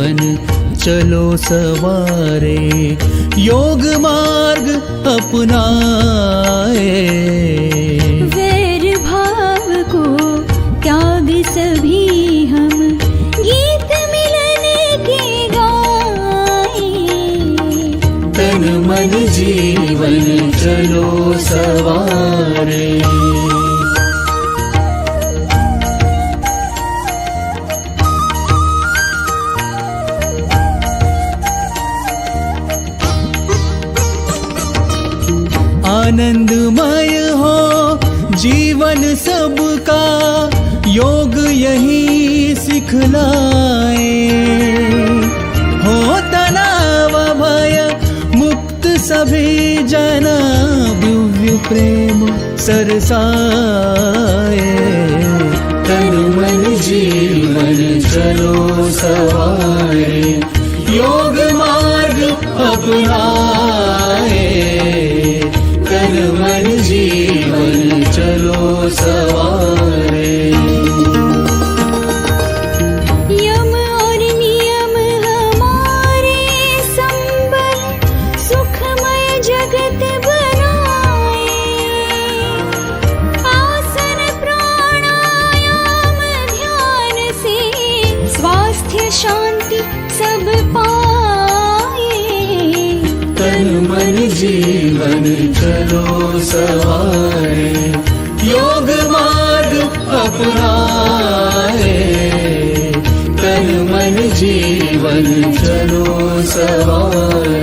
जीवन चलो सवारे, योग मार्ग अपनाए। वैर भाव को त्याग सभी हम गीत मिलन के गाए। तन मन जीवन चलो सवारे। आनंदमय हो जीवन सबका, योग यही सिखलाए। हो तनाव भय मुक्त सभी जना, दिव्य प्रेम सरसाए। तन मन जीवन चलो सवारे, योग मार्ग अपनाए। तन मन जीवन चलो सवारे। यम और नियम हमारे संबल, सुखमय जगत बनाए। आसन प्राणायाम ध्यान से स्वास्थ्य शांति सब पाए। तन मन जीवन चलो सवारे, योग मार्ग अपनाए। तन मन जीवन चलो सवारे।